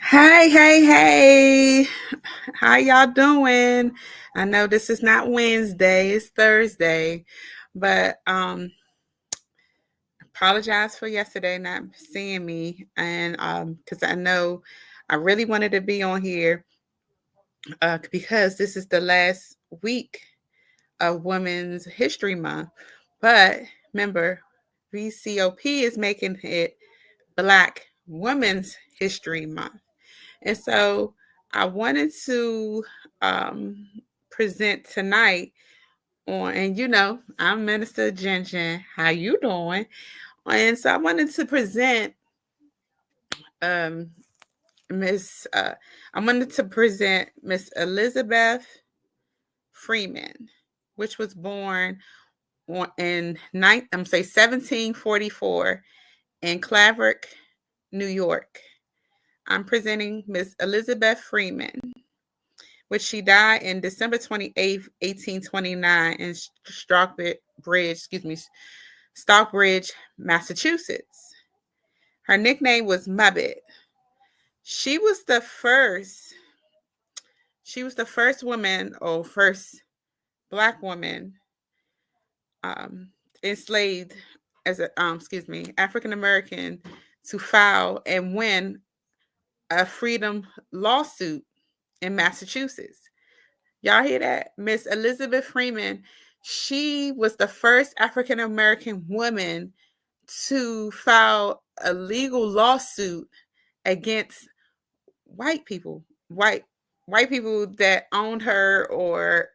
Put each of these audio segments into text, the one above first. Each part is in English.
Hey. How y'all doing? I know this is not Wednesday, it's Thursday, but apologize for yesterday not seeing me and cuz I know I really wanted to be on here because this is the last week of Women's History Month. But remember, VCOP is making it Black Women's History Month. And so I wanted to um, present tonight on, and I'm Minister Jenn. How you doing? And so I wanted to present um, Miss. I wanted to present Miss Elizabeth Freeman, which was born in 1744 in Claverick, New York. I'm presenting Miss Elizabeth Freeman, which she died in December 28th, 1829 in Stockbridge, Massachusetts. Her nickname was Mubbit. She was the first woman or first Black woman enslaved as a African American to file and win a freedom lawsuit in Massachusetts. Y'all hear that? Miss Elizabeth Freeman, she was the first African American woman to file a legal lawsuit against white people, white people that owned her or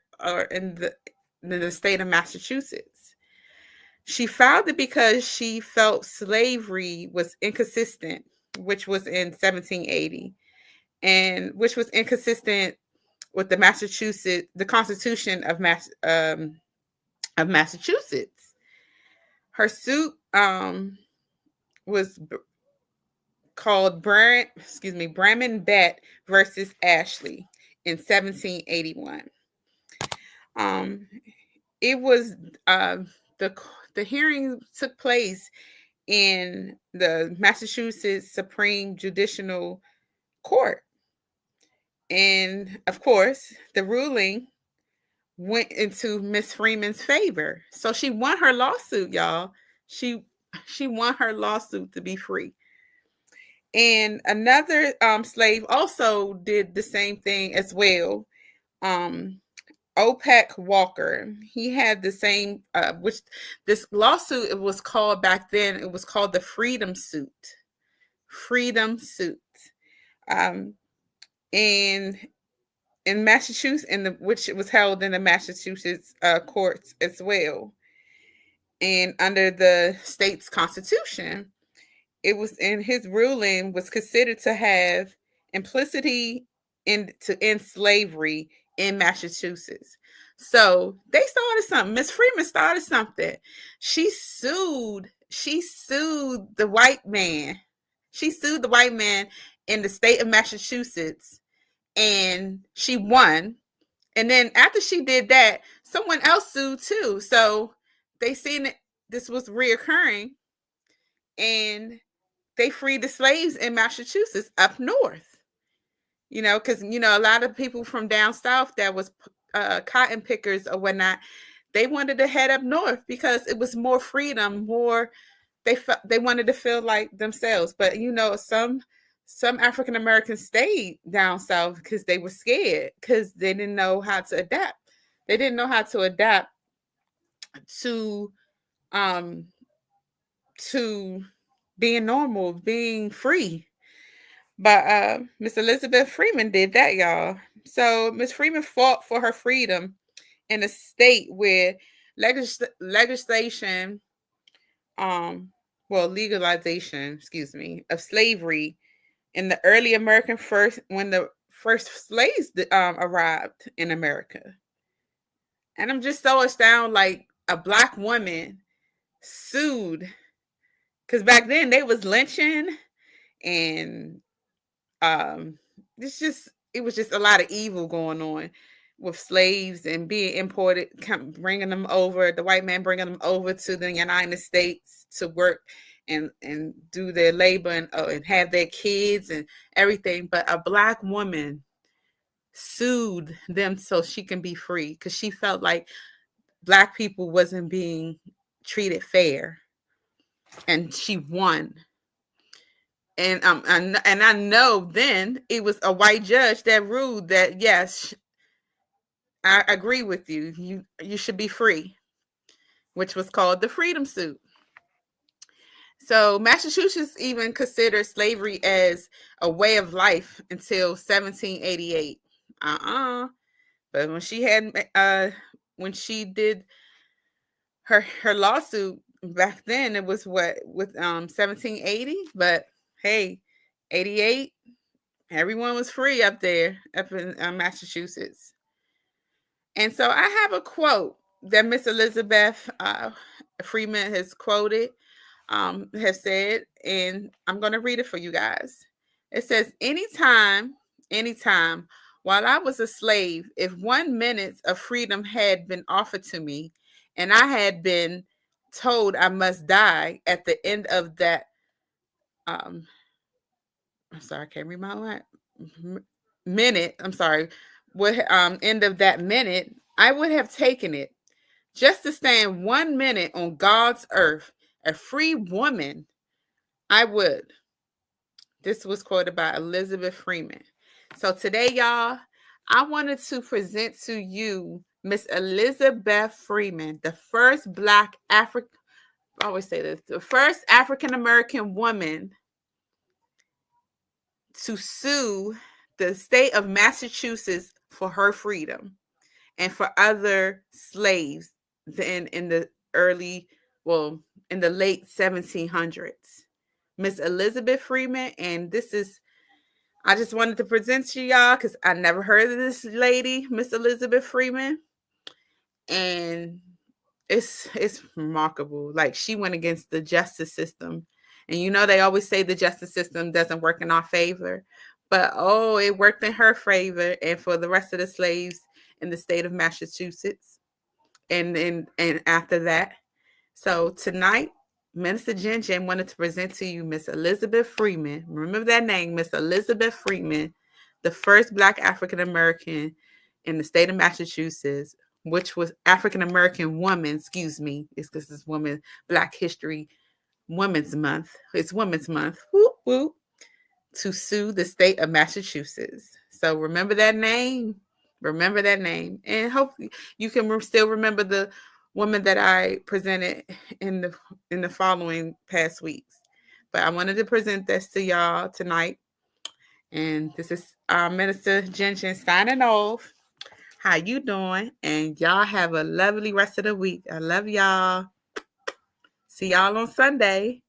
in the state of Massachusetts. She filed it because she felt slavery was inconsistent, which was in 1780, and which was inconsistent with the Constitution of Massachusetts. Her suit was called Bremen Bet versus Ashley in 1781. It was the hearing took place in the Massachusetts Supreme Judicial Court. And of course, the ruling went into Miss Freeman's favor. So she won her lawsuit, y'all. She won her lawsuit to be free. And another slave also did the same thing as well. OPEC Walker. He had the same, which this lawsuit, it was called back then, it was called the Freedom Suit. Freedom Suit. And in Massachusetts, which was held in the Massachusetts courts as well. And under the state's constitution, it was in his ruling was considered to have implicity to end slavery in Massachusetts. So they started something. Miss Freeman started something. She sued the white man. She sued the white man in the state of Massachusetts, and she won. And then after she did that, someone else sued too. So they seen that this was reoccurring, and they freed the slaves in Massachusetts up north. Because a lot of people from down south that was cotton pickers or whatnot, they wanted to head up north because it was more freedom, more they wanted to feel like themselves. But some African Americans stayed down south because they were scared, because they didn't know how to adapt. They didn't know how to adapt to being normal, being free. But Miss Elizabeth Freeman did that, y'all. So Miss Freeman fought for her freedom in a state where legislation, legalization, of slavery in the early American when the first slaves arrived in America. And I'm just so astounded, like a Black woman sued, because back then they was lynching, and it was just a lot of evil going on with slaves and being imported, bringing them over, the white man bringing them over to the United States to work and do their labor and have their kids and everything. But a Black woman sued them so she can be free because she felt like Black people wasn't being treated fair, and she won. And I know then it was a white judge that ruled that yes, I agree with you. You should be free, which was called the freedom suit. So Massachusetts even considered slavery as a way of life until 1788. But when she did her lawsuit back then, it was what with 1780. But hey, 88, everyone was free up there up in Massachusetts. And so I have a quote that Miss Elizabeth Freeman has quoted, has said, and I'm going to read it for you guys. It says, anytime, while I was a slave, if 1 minute of freedom had been offered to me, and I had been told I must die at the end of that, I'm sorry, I can't read my minute. I'm sorry, end of that minute, I would have taken it. Just to stand 1 minute on God's earth, a free woman, I would. This was quoted by Elizabeth Freeman. So today, y'all, I wanted to present to you Miss Elizabeth Freeman, the first Black African, I always say this, the first African American woman to sue the state of Massachusetts for her freedom and for other slaves then in the in the late 1700s. Miss Elizabeth Freeman, and I just wanted to present to y'all because I never heard of this lady, Miss Elizabeth Freeman, and it's remarkable. Like, she went against the justice system, and they always say the justice system doesn't work in our favor, but it worked in her favor and for the rest of the slaves in the state of Massachusetts, and after that. So tonight, Minister Jenn wanted to present to you Miss Elizabeth Freeman. Remember that name, Miss Elizabeth Freeman, the first Black African American in the state of Massachusetts, which was African American woman, excuse me, it's because it's Black History Women's Month. It's Women's Month, whoop, whoop, to sue the state of Massachusetts. So remember that name. Remember that name. And hopefully you can still remember the woman that I presented in the following past weeks. But I wanted to present this to y'all tonight. And this is Minister Jenn signing off. How you doing? And y'all have a lovely rest of the week. I love y'all. See y'all on Sunday.